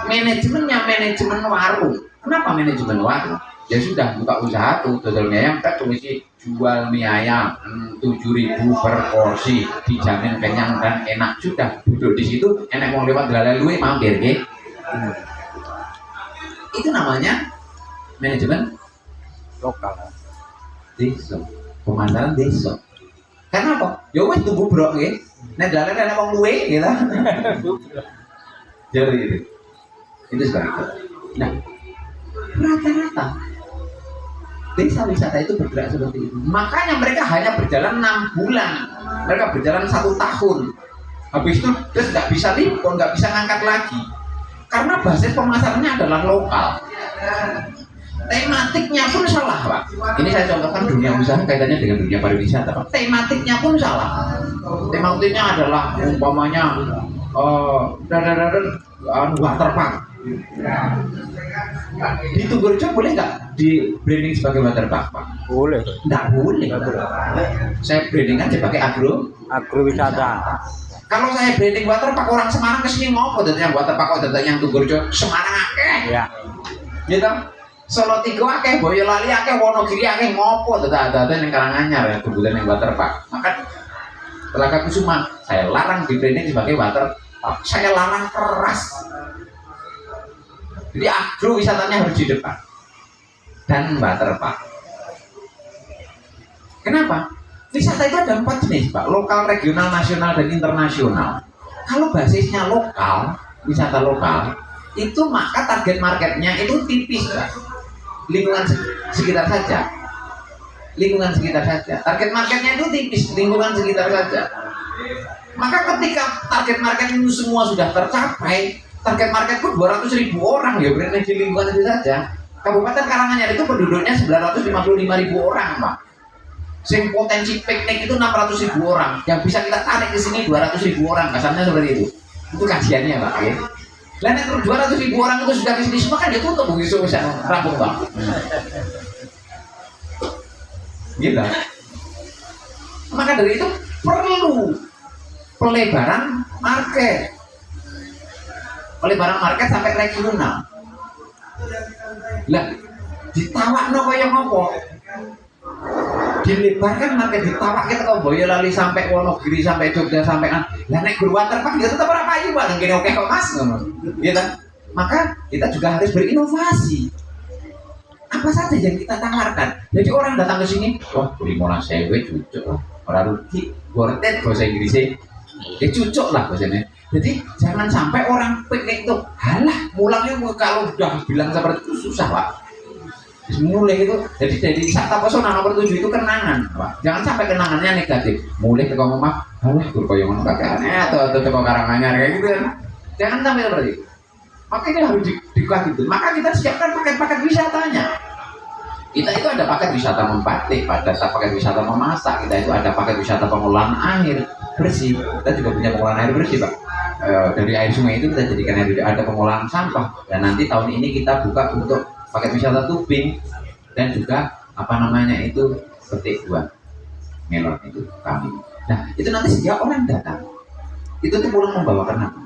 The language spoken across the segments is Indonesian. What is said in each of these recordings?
Manajemennya manajemen warung. Kenapa manajemen warung? Ya sudah buka usaha tuh, dodol mie ayam kan tulis jual mie ayam 7.000 per porsi, dijamin kenyang dan enak. Sudah duduk di situ, enak mau lewat dalan luwe mampir nggih. Itu namanya manajemen lokal. desa, pemasaran desa. Karena apa? Ya wis tunggu brok nggih. Nek dalan ana wong luwe gitu. Jadi itu seperti itu. Nah, rata-rata desa wisata itu bergerak seperti itu. Makanya mereka hanya berjalan 6 bulan, mereka berjalan 1 tahun. Habis itu terus nggak bisa limpon, nggak bisa ngangkat lagi. Karena basis pemasarannya adalah lokal. Tematiknya pun salah, Pak. Ini saya contohkan dunia usaha kaitannya dengan dunia pariwisata, Pak. Tematiknya pun salah. Tematiknya adalah umpamanya waterpark. Di Tugurjo boleh nggak di branding sebagai waterpark, Pak? Boleh. Nggak boleh. Saya branding aja pakai agrowisata. Kalau saya branding waterpark, orang Semarang kesini ngopo datang waterpark, datang yang Tugurjo, Semarang akeh. Ya. Gitu. Solo Tigo akeh, Boyolali akeh, Wonogiri akeh, ngopo datang yang Karanganyar ya kebutuhan yang waterpark. Maka Telaga Kusuma saya larang di branding sebagai waterpark. Saya larang keras. Jadi agro wisatanya harus di depan dan waterpark. Kenapa? Wisata itu ada 4 jenis, Pak. Lokal, regional, nasional, dan internasional. Kalau basisnya lokal, wisata lokal, itu maka target marketnya itu tipis, Pak. Lingkungan sekitar saja. Lingkungan sekitar saja. Target marketnya itu tipis, lingkungan sekitar saja. Maka ketika target market itu semua sudah tercapai, target marketku 200.000 orang ya berarti di lingkungan itu saja. Kabupaten Karanganyar itu penduduknya 955.000 orang, Pak. Sing potensi piknik itu 600.000 orang. Yang bisa kita tarik ke sini 200.000 orang, kasarnya seperti itu. Itu kajiannya, Pak. Ya. Dan yang 200.000 orang itu sudah ke sini semua kan dia tutup begitu bisa rampung, Pak. Gitu. Maka dari itu perlu pelebaran market. Pelebaran market sampai regional. Lah, ditawakno kaya ngopo? Dilebarkan market, ditawak kita ke Boyolali sampai Wonogiri sampai Jogja sampai lah nek guru waterpark ya tetap ora payu Pak, ngene oke kok Mas ngono. Gitu. Maka kita juga harus berinovasi. Apa saja yang kita tawarkan. Jadi orang datang ke sini, wah, 15.000 cucuk lah. Ora rugi, wortet bahasa Inggrisnya. Ya cucuk lah bahasanya. Jadi jangan sampai orang piknik itu halah mulangnya kalau udah bilang seperti itu susah, Pak. Mulai itu jadi wisata pesona nomor 7 itu kenangan, Pak. Jangan sampai kenangannya negatif. Mulai ke ngomong mah halah tur koyo ngono kakek atau ke Karanganyar kayak gitu kan. Jangan sampai seperti itu. Maka ini harus dikuat itu. Maka kita siapkan paket-paket wisatanya. Kita itu ada paket wisata membatik, ada paket wisata memasak, kita itu ada paket wisata pengolahan air bersih. Kita juga punya pengolahan air bersih, Pak. Dari air sungai itu kita jadikan air, ada pengolahan sampah. Dan nanti tahun ini kita buka untuk paket wisata tubing dan juga apa namanya itu petik buah melon itu kami. Nah itu nanti setiap orang datang itu tuh pulang membawakan apa?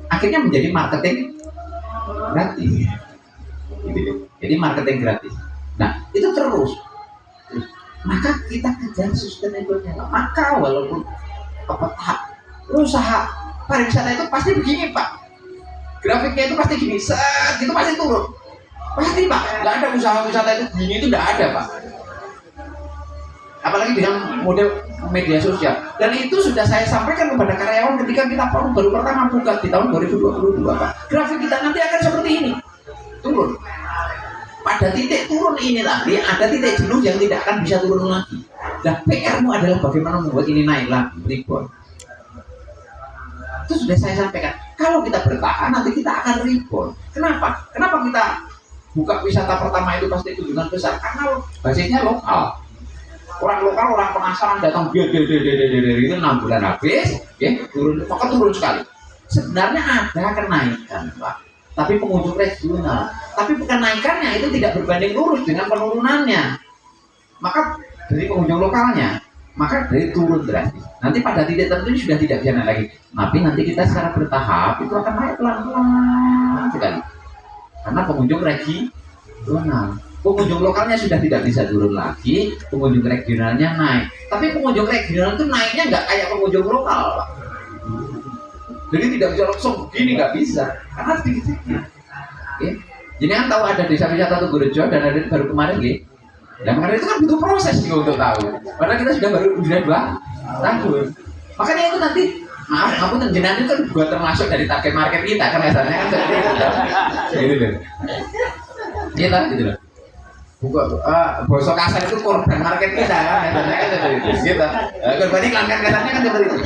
Akhirnya menjadi marketing gratis. Gitu. Jadi marketing gratis. Nah itu terus. Maka kita kejar sustainable-nya. Maka walaupun usaha pariwisata itu pasti begini, Pak. Grafiknya itu pasti gini, set itu pasti turun. Pasti, Pak. Nggak ada usaha wisata itu gini itu nggak ada, Pak. Apalagi dengan model media sosial. Dan itu sudah saya sampaikan kepada karyawan ketika kita baru pertama buka di tahun 2022, Pak. Grafik kita nanti akan seperti ini, turun. Pada titik turun ini tadi ada titik jenuh yang tidak akan bisa turun lagi. Dan PR-mu adalah bagaimana membuat ini naik lagi, rebound. Itu sudah saya sampaikan. Kalau kita bertahan nanti kita akan rebound. Kenapa? Kenapa kita buka wisata pertama itu pasti kunjungan besar? Karena basisnya lokal. Orang lokal, orang penasaran datang itu 6 bulan habis, ya turun, maka turun sekali. Sebenarnya ada kenaikan, Pak. Tapi pengunjung regional, tapi kenaikannya itu tidak berbanding lurus dengan penurunannya. Maka dari pengunjung lokalnya, maka dari turun drastis. Nanti pada titik tertentu sudah tidak bisa naik lagi. Tapi nanti kita secara bertahap itu akan naik pelan-pelan sekali. pengunjung regional. Pengunjung lokalnya sudah tidak bisa turun lagi, pengunjung regionalnya naik. Tapi pengunjung regional itu naiknya nggak kayak pengunjung lokal, Pak. Jadi tidak bisa langsung begini, nggak bisa, karena sedikit-sedikit. Okay. Jadi kan tahu ada desa wisata Tugurejo dan ada baru kemarin, gitu. Dan kemarin itu kan butuh proses gitu untuk tahu. Padahal kita sudah 2 tahun. Makanya itu nanti, maaf, kamu jenengan itu kan buat termasuk dari target market kita kan biasanya kan seperti itu. Gitu loh. Iya gitu loh. Buka bosok kasar itu korban market kita kan biasanya kan seperti itu. Gitu. Korban iklan kan katanya kan seperti itu.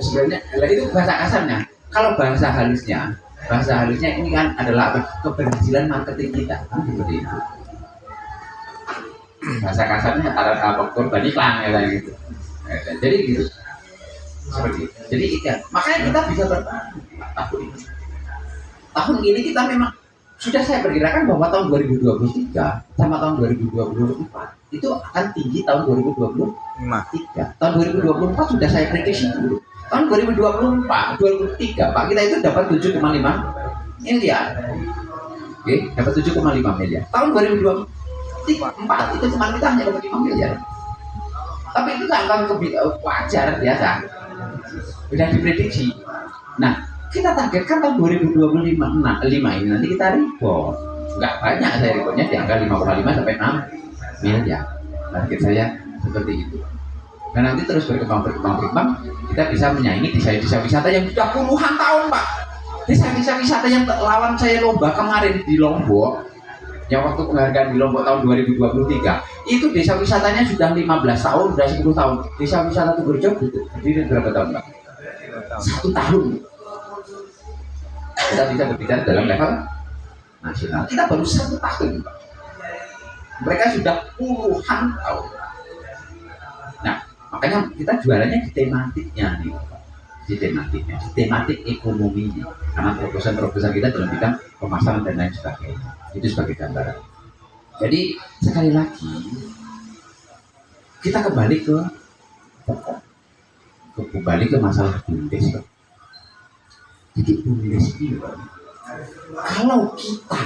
Sebenarnya itu bahasa kasarnya. Kalau bahasa halusnya ini kan adalah keberhasilan marketing kita kan seperti itu. Bahasa kasarnya antara korban iklan ya gitu. Jadi gitu. Seperti itu. Jadi makanya kita bisa bertahan tahun ini. Tahun ini kita memang sudah saya perkirakan bahwa tahun 2023 sama tahun 2024 itu akan tinggi tahun 2023. Tahun 2024 sudah saya prediksi dulu. Tahun 2023 Pak kita itu dapat 7,5 miliar. Oke, dapat 7,5 miliar. Tahun 2024 itu cuma kita hanya dapat 5 miliar. Tapi itu angka wajar biasa. Sudah diprediksi. Nah, kita targetkan tahun 2025 ini nanti kita rebound. Nggak banyak saya reboundnya di angka 5,5 sampai 6 miliar. Target saya seperti itu. Dan nanti terus berkembang, kita bisa menyaingi desa-desa wisata yang sudah puluhan tahun, Pak. Desa-desa wisata yang lawan saya lomba kemarin di Lombok, yang waktu penghargaan di Lombok tahun 2023, itu desa wisatanya sudah 15 tahun, sudah 10 tahun. Desa wisata Tugurejo berdiri berapa tahun, Pak? 1 tahun. Kita bisa berbicara dalam level nasional. Kita baru 1 tahun, Pak. Mereka sudah puluhan tahun. Nah, makanya kita jualannya di tematiknya nih, Pak. Di tematik ekonominya. Karena terobosan kita dalam bidang pemasaran dan lain sebagainya. Itu sebagai gambaran. Jadi sekali lagi kita kembali ke masalah BUMDes. Jadi BUMDes ini, kalau kita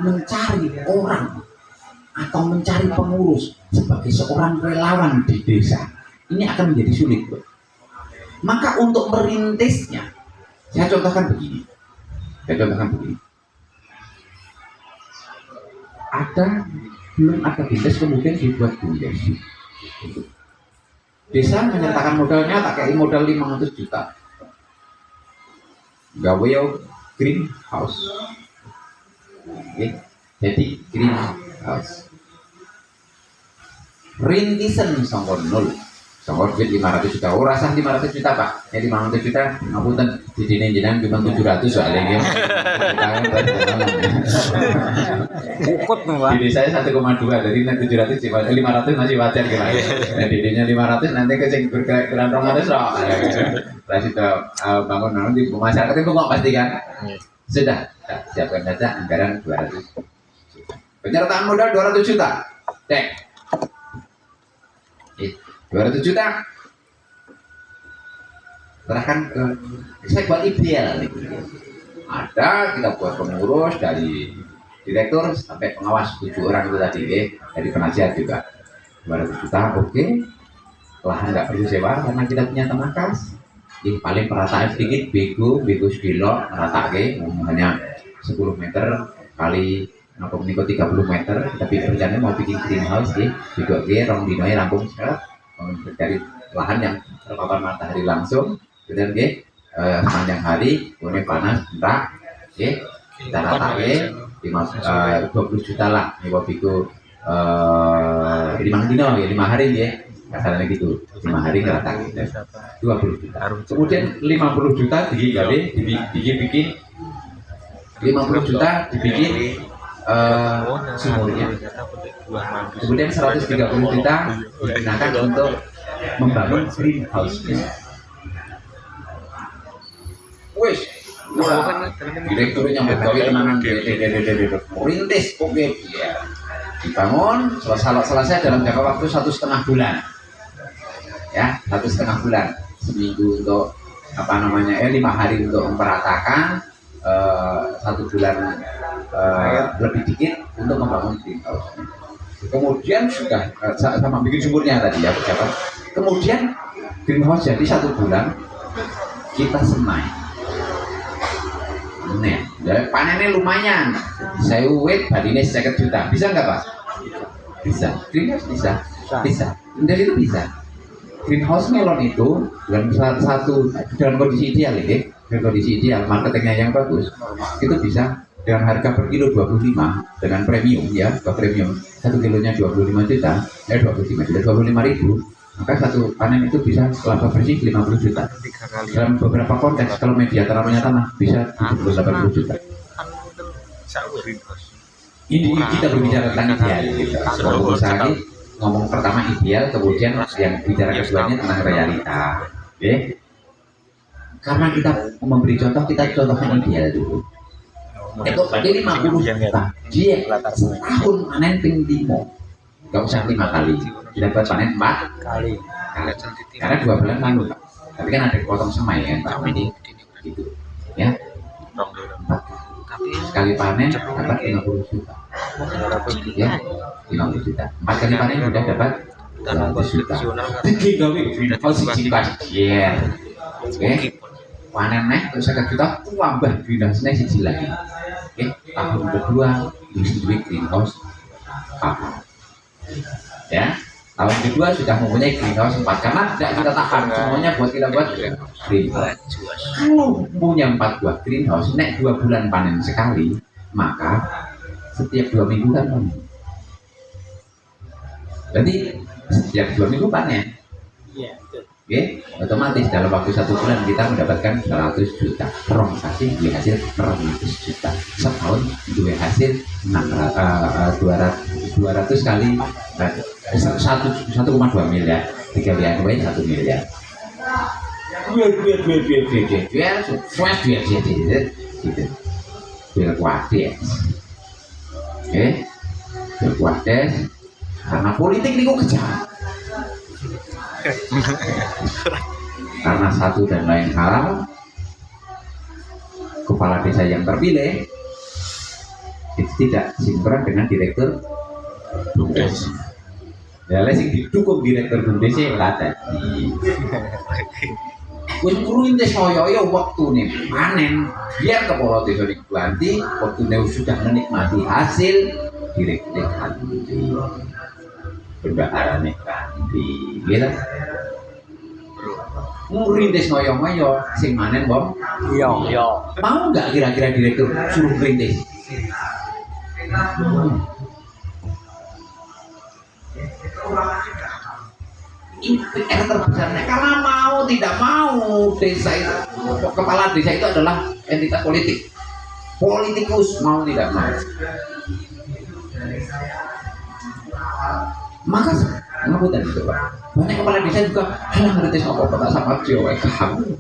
mencari orang atau mencari pengurus sebagai seorang relawan di desa, ini akan menjadi sulit, Bro. Maka untuk merintisnya, saya contohkan begini. Belum ada BUMDes, kemudian dibuat BUMDes. Desa menyertakan modalnya, tak kayak modal 500 juta. Gawe greenhouse. Oke. Jadi greenhouse. Rintisan sangko nol. Sangko duit 500 juta. Oh, rasa 500 juta, Pak. Ya 500 juta, ngapunten di dine jenengan cuma 700 soalnya gitu. Ukut nih, Pak. Di saya 1,2, jadi 700 cuma 500 masih wajar gitu. Nah, didenya 500 nanti kecing berkeliling 200 loh. Terus itu bangun nanti masyarakat itu kok pasti kan. Sudah siapkan saja anggaran 200 juta. Penyertaan modal 200 juta. Cek. 200 juta. Serahkan ke saya buat ideal nih. Ada kita buat pengurus dari direktur sampai pengawas 7 orang itu tadi, dari penasihat juga 200 juta, oke. Lahan nggak perlu sewa karena kita punya tanah kas. Paling perataan sedikit, bego sekilo rata hanya 10 meter kali nopo niko 30 meter, tapi rencana mau bikin greenhouse bego rong dinoe rampung dari lahan yang terpapar matahari langsung, kemudian sepanjang hari kemudian panas entah, kita rata 20 juta lah, nih biku 5 dino ya 5 hari kasarnya gitu, 5 hari rata 20 juta. Kemudian 50 juta dibikin 50 juta dibikin sumurnya. Kemudian 130 juta digunakan untuk membangun greenhouse-nya. Wes, direkturnya bergawe tenanan rintis, oke, ya. Dibangun, selesai dalam jangka waktu 1,5 bulan. Ya, 1,5 bulan. Seminggu untuk 5 hari untuk memperatakan, 1 bulan lebih dikit untuk membangun greenhouse. Kemudian sudah sama bikin sumurnya tadi ya berapa. Kemudian greenhouse jadi 1 bulan kita semai. Nih, ya, panennya lumayan. Saya wait badine 50 juta. Bisa nggak Pak? Bisa. Greenhouse bisa. Bisa. Dari itu bisa. Greenhouse melon itu dalam kondisi ideal ya, dalam kondisi ideal marketingnya yang bagus, itu bisa dengan harga per kilo 25 dengan premium ya, ke premium 1 kilonya 25 juta, 25 ribu, maka satu panen itu bisa laba bersih 50 juta. Dalam beberapa konteks kalau media tanamannya tanah bisa 80 juta. Ini kita berbicara tentang ideal gitu. Kalau usaha ini ngomong pertama ideal, kemudian yang bicara keduanya tentang realita. Oke? Karena kita memberi contoh, kita contohnya ideal dulu. Itu berarti 50 juta. Dia setahun panen ping timo. Gak usah 5 kali. Kita buat panen 4 kali. Karena 2 bulan lalu, Pak. Tapi kan ada potong semai kan, Pak. Ini gitu. Ya. 4 sekali panen dapat 50 juta. Ya, 50 juta. 4 kali panen sudah dapat 100 juta. Tinggi kau siji kajian. Oke. Panen nih terus 1 juta tambah greenhouse-nya siji lagi. Oke, tahun kedua isi duit greenhouse apa? Ya, tahun kedua sudah mempunyai greenhouse 4 karena tidak kita tahan semuanya buat kita buat greenhouse. Kalau punya 4 buah greenhouse, nek 2 bulan panen sekali, maka setiap 2 minggu kan panen. Berarti setiap 2 minggu panen. Oke, otomatis dalam waktu 1 bulan kita mendapatkan 100 juta. Rong kasih duit hasil 200 juta. Setahun duit hasil 200 kali 1,2 miliar. 3 miliar 1 miliar. Duit kuades. Oke, kuades. Karena politik ini kok kejam. Karena satu dan lain hal, kepala desa yang terpilih itu tidak sinkron dengan direktur BUMDes. Ya, sing didukung direktur BUMDes lah tadi. Wis ngruintis kaya waktu nih panen, biar kepala desa diganti, waktu sudah menikmati hasil direktur ganti. Bendaharane ganti, gitu. Ngerintis ngoyo-ngoyo, sing manen bom. Iya. Mau nggak kira-kira direktur suruh ngerintis? Ini PR terbesarnya. Karena mau tidak mau desa itu, kepala desa itu adalah entitas politik. Politikus mau tidak mau. Maka ngapunten itu Pak. Banyak kepala desa juga halah ngeritis apa tak sama Jawa kamu.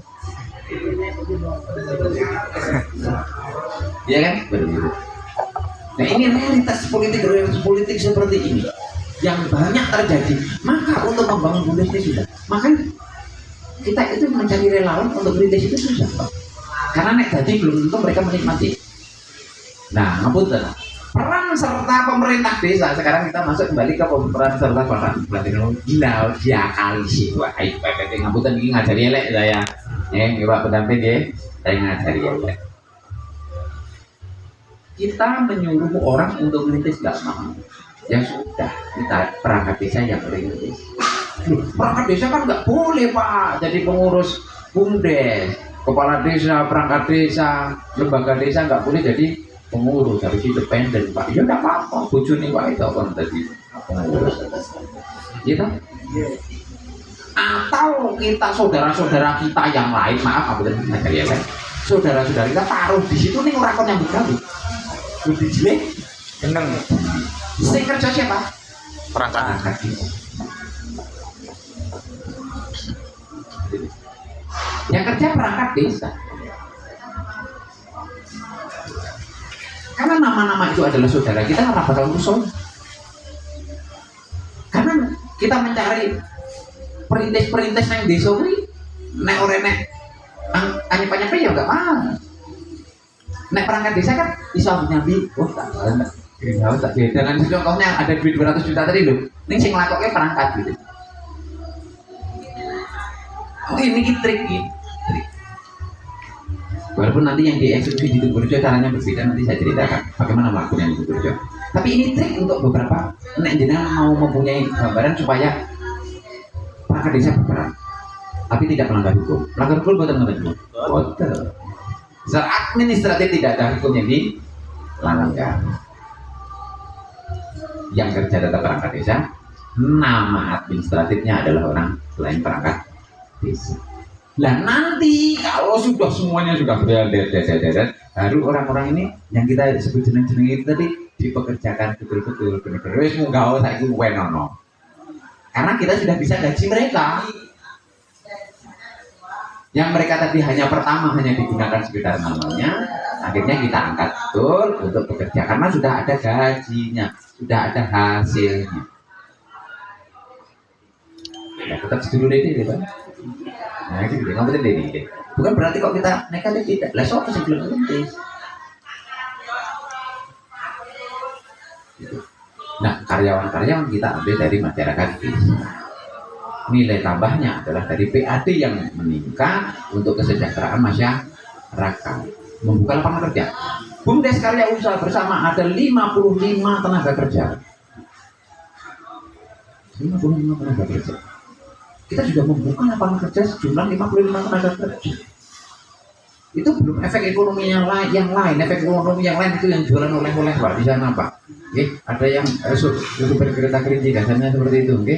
Iya kan? Begitu. Nah ini realitas politik seperti ini yang banyak terjadi. Maka untuk membangun BUMDes itu sudah. Makanya kita itu mencari relawan untuk BUMDes itu susah Pak. Karena nek tadi belum tentu mereka menikmati. Nah ngapunten. Peran serta pemerintah desa, sekarang kita masuk kembali ke peran serta pemerintah gila dia kali sih. Wah, ngapunten ini ngajari elek saya. Pak pendamping ya, saya ngajari elek. Kita menyuruh orang untuk merintis nggak mau. Ya sudah, kita perangkat desa yang merintis. Perangkat desa kan nggak boleh Pak, jadi pengurus BUMDes, kepala desa, perangkat desa, lembaga desa nggak boleh jadi pengurus, harus independen Pak. Ya enggak apa-apa, bojone Pak itu kan tadi pengurus. Gitu? Atau kita saudara-saudara kita yang lain, maaf aku tadi ngajari ya, saudara-saudara kita taruh di situ nih ora kon yang gawe. Kudu jelek, seneng. Sing kerja siapa? Perangkat desa. Yang kerja perangkat desa. Karena nama-nama itu adalah saudara kita, nggak bakal musuh. Karena kita mencari perintis-perintis yang desa ini, nek ora nek anyep-anyep ya nggak mau. Nek perangkat desa kan iso nyambi, oh tak banget. Greenhouse tak beda kan contohnya ada duit 200 juta tadi lho. Ning sing nglakokne perangkat gitu. Oh ini trik gitu. Trik. Walaupun nanti yang dieksekusi di Tugurejo caranya berbeda, nanti saya ceritakan bagaimana melakukannya di Tugurejo. Tapi ini trik untuk beberapa nek jenengan mau mempunyai gambaran supaya perangkat desa berperan, tapi tidak melanggar hukum. Melanggar hukum betul betul. Betul. Secara administratif tidak ada hukum yang dilanggar. Yang kerja tetap perangkat desa, nama administratifnya adalah orang selain perangkat desa. Nah nanti kalau sudah semuanya sudah beredar, baru orang-orang ini yang kita sebut jeneng-jeneng itu tadi dipekerjakan betul-betul benar-benar. Wes mau gawe saiki wenono. Karena kita sudah bisa gaji mereka. Yang mereka tadi hanya pertama hanya digunakan sekedar namanya, akhirnya kita angkat betul untuk bekerja karena sudah ada gajinya, sudah ada hasilnya. Ya, tetap sedulur ini, Pak. Nah, itu dia, ngomongin ini. Bukan berarti kok kita nekat tidak. Lah sopo sing belum ngerti. Nah, karyawan-karyawan kita ambil dari masyarakat desa. Nilai tambahnya adalah dari PAD yang meningkat untuk kesejahteraan masyarakat. Membuka lapangan kerja. BUMDes Karya Usaha Bersama ada 55 tenaga kerja. 55 tenaga kerja. Kita juga membuka lapangan kerja sejumlah 55 tenaga kerja. Itu belum efek ekonomi yang lain. Efek ekonomi yang lain itu yang jualan oleh-oleh Pak di sana Pak. Oke, ada yang super kereta kerinci dasarnya seperti itu, oke.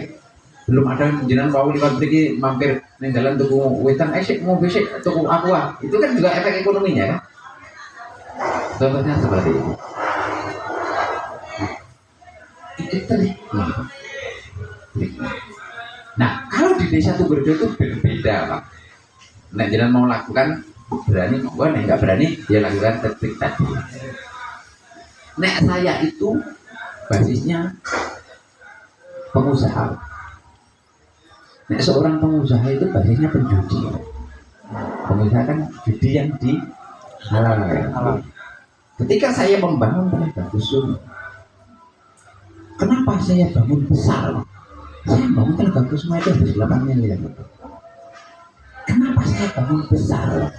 Belum ada jenengan mau liwat mriki mampir ning dalan tuku wetan esik mau besik tuku aqua. Itu kan juga efek ekonominya kan. Contohnya seperti itu. Itu trik. Nah, kalau di desa Tugurejo itu berbeda, Pak. Nek jenengan mau lakukan berani, nek nggak berani dia lakukan trik tadi. Nek saya itu basisnya pengusaha. Nek seorang pengusaha itu basisnya penjudi. Pengusaha kan judi yang dihalalkan. Ketika saya membangun tenaga dusun, kenapa saya bangun besar? Saya bangun tenaga dusun itu habis 8 miliar. Kenapa saya bangun besar?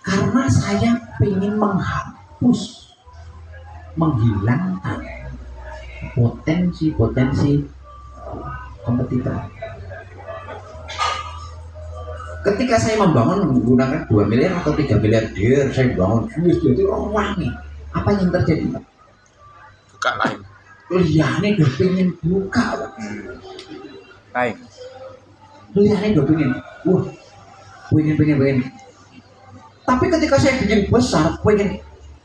Karena saya ingin menghilangkan potensi kompetitor. Ketika saya membangun menggunakan 2 miliar atau 3 miliar dir, saya bangun jadi orang wangi. Apa yang terjadi? Buka lain. Liane udah pengen buka. Baik. Liane udah pengen. Wah, pengen. Tapi ketika saya bikin besar, pengen.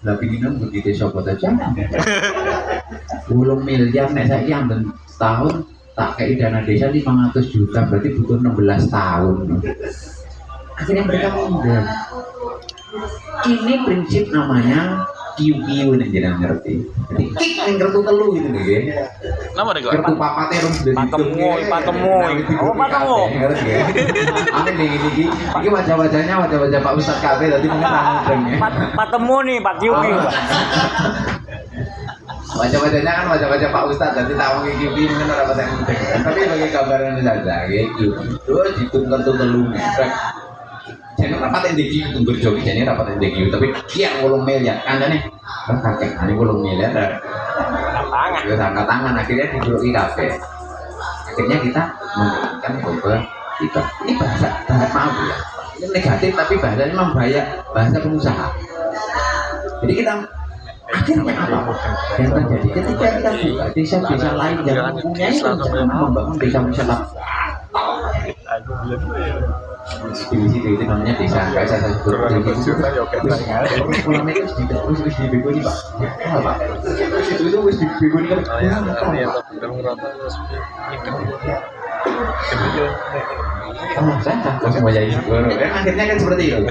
Lah pinginan begitu sobat aja. 10 miliar nek saya ambil setahun tak kayak dana desa 500 juta berarti butuh 16 tahun. Akhirnya mereka mundur. Ini prinsip namanya QQ nih jangan ngerti. Jadi kik yang kertu telu gitu nih ya. Nama deh kok. Kertu papate rong sudah Patemu. Oh, patemu. Amin nih gini. Ini wajah-wajahnya wajah-wajah Pak Ustadz KB tadi mungkin langsung ya. Patemu nih Pak Kiwi. Wajah-wajahnya kan wajah-wajah Pak Ustadz, jadi tahu QQ mungkin orang pada yang mudah. Tapi bagi gambaran saja, QQ terus dihitung kertu telu meter. Jadi rapat NDQ tunggu jogi, jadi rapat NDQ. Tapi dia 10 miliar, kan nih, kakek, ini 10 miliar. Kita angkat tangan, akhirnya dijual kafe. Akhirnya kita menggunakan Google itu. Ini bahasa maaf ya. Ini negatif tapi bahasanya memang bahasa pengusaha. Jadi kita akhirnya apa? Yang terjadi ketika kita buka desa-desa lain yang mempunyai rencana membangun desa-desa di situ itu namanya desa nggak saya sebut ulama itu terus dibegoni Pak. Apa? Itu harus dibegoni kan? Oh, saya semua jadi akhirnya kan seperti itu.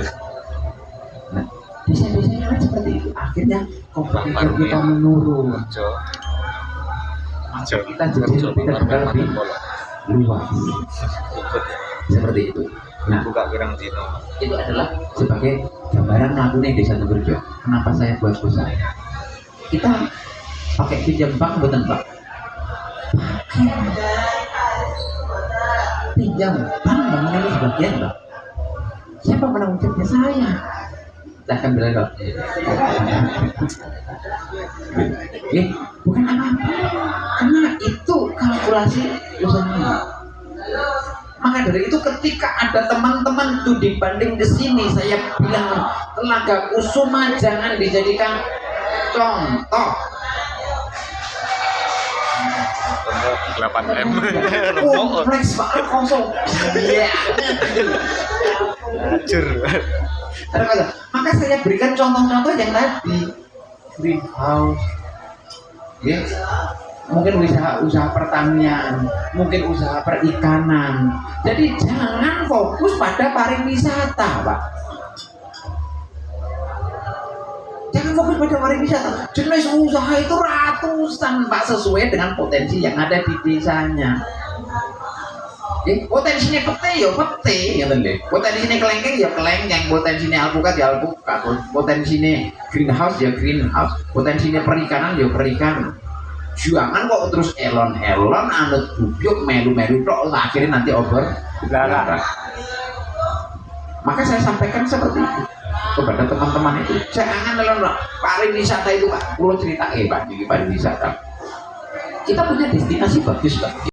Nah, desa-desanya kan seperti itu. Akhirnya kompetitor kita menurun. Kita jadi lebih terkenal lebih luas. Seperti itu. Nah, buka pirang dino. itu adalah sebagai gambaran melakukan desa Tegurejo. Kenapa saya buat usaha? Kita pakai pinjam bank betul Pak? Pinjam bank bangunan ini sebagian Pak. Siapa menanggung jawabnya? Saya. Saya akan bilang Pak. Bukan apa-apa, karena itu kalkulasi usaha. Maka dari itu ketika ada teman-teman itu dibanding ke sini, saya bilang Telaga Kusuma jangan dijadikan contoh. 8M. Kompleks Pak kosong. Iya. Hancur. Maka saya berikan contoh-contoh yang tadi, greenhouse, ya, mungkin usaha pertanian, mungkin usaha perikanan. Jadi jangan fokus pada pariwisata, Pak. Jangan fokus pada pariwisata. Jenis usaha itu ratusan, Pak, sesuai dengan potensi yang ada di desanya. Potensinya pete ya pete, ya deh. Potensinya kelengkeng ya kelengkeng, potensinya alpukat ya alpukat, potensinya greenhouse ya greenhouse, potensinya perikanan ya perikanan. Jangan kok terus elon-elon, anut bubyuk, melu-melu tok, akhirnya nanti over Larang. Maka saya sampaikan seperti itu kepada teman-teman itu, jangan elon pariwisata itu Pak. Pulau cerita Pak, jadi pariwisata. Kita punya destinasi bagus Pak.